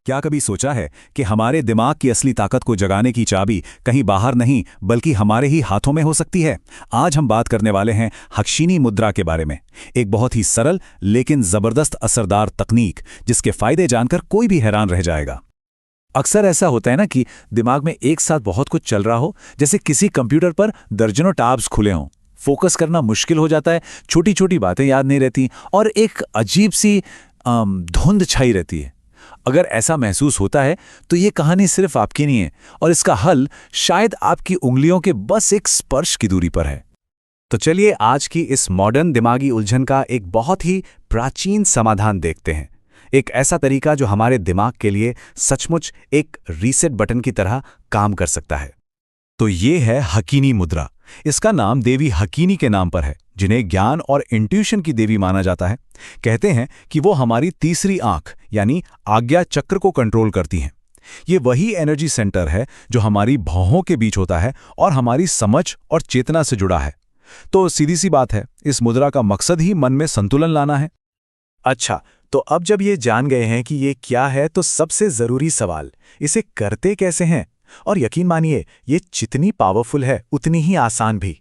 क्या कभी सोचा है कि हमारे दिमाग की असली ताकत को जगाने की चाबी कहीं बाहर नहीं बल्कि हमारे ही हाथों में हो सकती है। आज हम बात करने वाले हैं हकीनी मुद्रा के बारे में, एक बहुत ही सरल लेकिन जबरदस्त असरदार तकनीक जिसके फायदे जानकर कोई भी हैरान रह जाएगा। अक्सर ऐसा होता है ना कि दिमाग में एक साथ बहुत कुछ चल रहा हो, जैसे किसी कंप्यूटर पर दर्जनों टैब्स खुले हों। फोकस करना मुश्किल हो जाता है, छोटी छोटी बातें याद नहीं रहती और एक अजीब सी धुंध छाई रहती है। अगर ऐसा महसूस होता है तो ये कहानी सिर्फ आपकी नहीं है और इसका हल शायद आपकी उंगलियों के बस एक स्पर्श की दूरी पर है। तो चलिए आज की इस मॉडर्न दिमागी उलझन का एक बहुत ही प्राचीन समाधान देखते हैं। एक ऐसा तरीका जो हमारे दिमाग के लिए सचमुच एक रीसेट बटन की तरह काम कर सकता है। तो ये है हकीनी मुद्रा। इसका नाम देवी हकीनी के नाम पर है, जिन्हें ज्ञान और इंट्यूशन की देवी माना जाता है। कहते हैं कि वो हमारी तीसरी आंख यानी आज्ञा चक्र को कंट्रोल करती हैं। ये वही एनर्जी सेंटर है जो हमारी भौहों के बीच होता है और हमारी समझ और चेतना से जुड़ा है। तो सीधी सी बात है, इस मुद्रा का मकसद ही मन में संतुलन लाना है। अच्छा, तो अब जब ये जान गए हैं कि ये क्या है, तो सबसे जरूरी सवाल, इसे करते कैसे हैं? और यकीन मानिए, ये जितनी पावरफुल है उतनी ही आसान भी।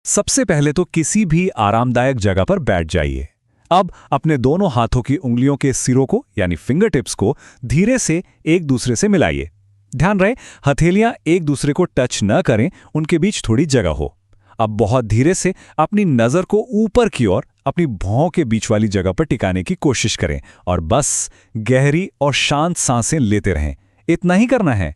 सबसे पहले तो किसी भी आरामदायक जगह पर बैठ जाइए। अब अपने दोनों हाथों की उंगलियों के सिरों को यानी फिंगर टिप्स को धीरे से एक दूसरे से मिलाइए। ध्यान रहे हथेलियां एक दूसरे को टच न करें, उनके बीच थोड़ी जगह हो। अब बहुत धीरे से अपनी नजर को ऊपर की ओर अपनी भौं के बीच वाली जगह पर टिकाने की कोशिश करें और बस गहरी और शांत सांसें लेते रहें। इतना ही करना है।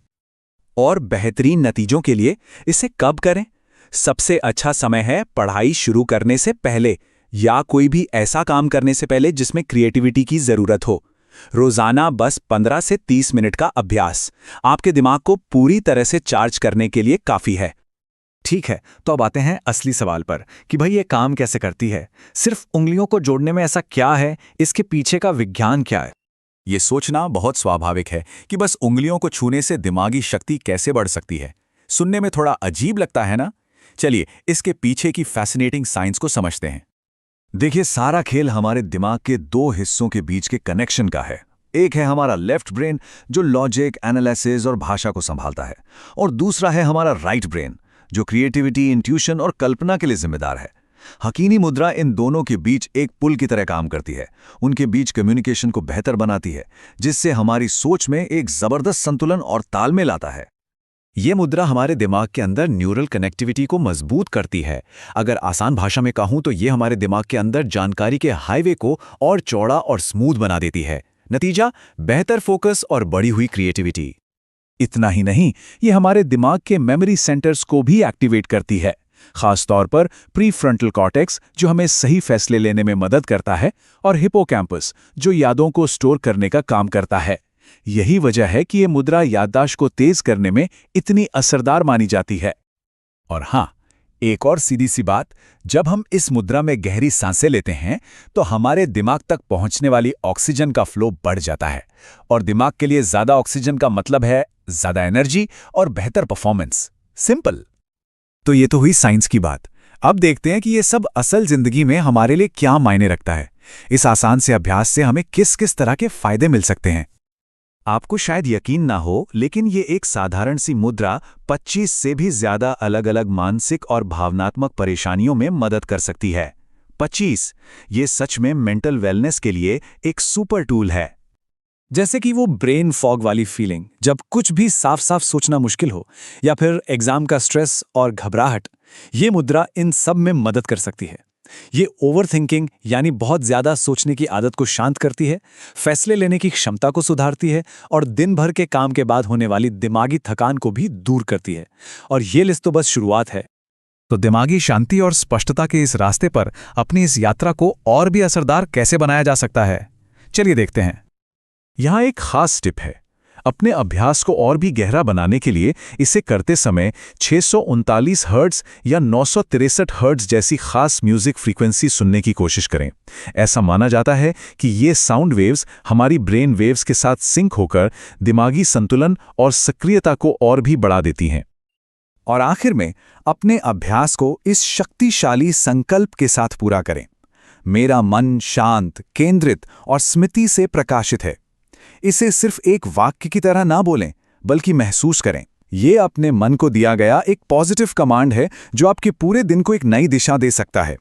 और बेहतरीन नतीजों के लिए इसे कब करें? सबसे अच्छा समय है पढ़ाई शुरू करने से पहले या कोई भी ऐसा काम करने से पहले जिसमें क्रिएटिविटी की जरूरत हो। रोजाना बस 15 से 30 मिनट का अभ्यास आपके दिमाग को पूरी तरह से चार्ज करने के लिए काफी है। ठीक है, तो अब आते हैं असली सवाल पर कि भाई ये काम कैसे करती है। सिर्फ उंगलियों को जोड़ने में ऐसा क्या है, इसके पीछे का विज्ञान क्या है? ये सोचना बहुत स्वाभाविक है कि बस उंगलियों को छूने से दिमागी शक्ति कैसे बढ़ सकती है। सुनने में थोड़ा अजीब लगता है ना? चलिए इसके पीछे की फैसिनेटिंग साइंस को समझते हैं। देखिए, सारा खेल हमारे दिमाग के दो हिस्सों के बीच के कनेक्शन का है। एक है हमारा लेफ्ट ब्रेन जो लॉजिक, एनालिसिस और भाषा को संभालता है, और दूसरा है हमारा राइट ब्रेन जो क्रिएटिविटी, इंट्यूशन और कल्पना के लिए जिम्मेदार है। हकीनी मुद्रा इन दोनों के बीच एक पुल की तरह काम करती है, उनके बीच कम्युनिकेशन को बेहतर बनाती है, जिससे हमारी सोच में एक जबरदस्त संतुलन और तालमेल आता है। ये मुद्रा हमारे दिमाग के अंदर न्यूरल कनेक्टिविटी को मजबूत करती है। अगर आसान भाषा में कहूं तो ये हमारे दिमाग के अंदर जानकारी के हाईवे को और चौड़ा और स्मूथ बना देती है। नतीजा, बेहतर फोकस और बढ़ी हुई क्रिएटिविटी। इतना ही नहीं, ये हमारे दिमाग के मेमोरी सेंटर्स को भी एक्टिवेट करती है, खासतौर पर प्रीफ्रंटल कॉर्टेक्स जो हमें सही फैसले लेने में मदद करता है, और हिपोकैम्पस जो यादों को स्टोर करने का काम करता है। यही वजह है कि ये मुद्रा याददाश्त को तेज करने में इतनी असरदार मानी जाती है। और हाँ, एक और सीधी सी बात, जब हम इस मुद्रा में गहरी सांसें लेते हैं तो हमारे दिमाग तक पहुंचने वाली ऑक्सीजन का फ्लो बढ़ जाता है, और दिमाग के लिए ज्यादा ऑक्सीजन का मतलब है ज्यादा एनर्जी और बेहतर परफॉर्मेंस। सिंपल। तो ये तो हुई साइंस की बात। अब देखते हैं कि ये सब असल जिंदगी में हमारे लिए क्या मायने रखता है। इस आसान से अभ्यास से हमें किस किस तरह के फायदे मिल सकते हैं। आपको शायद यकीन ना हो, लेकिन ये एक साधारण सी मुद्रा 25 से भी ज्यादा अलग अलग मानसिक और भावनात्मक परेशानियों में मदद कर सकती है। 25! ये सच में मेंटल वेलनेस के लिए एक सुपर टूल है। जैसे कि वो ब्रेन फॉग वाली फीलिंग, जब कुछ भी साफ साफ सोचना मुश्किल हो, या फिर एग्जाम का स्ट्रेस और घबराहट, ये मुद्रा इन सब में मदद कर सकती है। ये ओवरथिंकिंग यानी बहुत ज्यादा सोचने की आदत को शांत करती है, फैसले लेने की क्षमता को सुधारती है और दिन भर के काम के बाद होने वाली दिमागी थकान को भी दूर करती है। और ये लिस्ट तो बस शुरुआत है। तो दिमागी शांति और स्पष्टता के इस रास्ते पर अपनी इस यात्रा को और भी असरदार कैसे बनाया जा सकता है, चलिए देखते हैं। यहाँ एक खास टिप है। अपने अभ्यास को और भी गहरा बनाने के लिए इसे करते समय 639 हर्ट्ज या 963 हर्ट्ज जैसी खास म्यूजिक फ्रीक्वेंसी सुनने की कोशिश करें। ऐसा माना जाता है कि ये साउंड वेव्स हमारी ब्रेन वेव्स के साथ सिंक होकर दिमागी संतुलन और सक्रियता को और भी बढ़ा देती हैं। और आखिर में अपने अभ्यास को इस शक्तिशाली संकल्प के साथ पूरा करें। मेरा मन शांत, केंद्रित और स्मृति से प्रकाशित है। इसे सिर्फ एक वाक्य की तरह ना बोलें, बल्कि महसूस करें। ये अपने मन को दिया गया एक पॉजिटिव कमांड है जो आपके पूरे दिन को एक नई दिशा दे सकता है।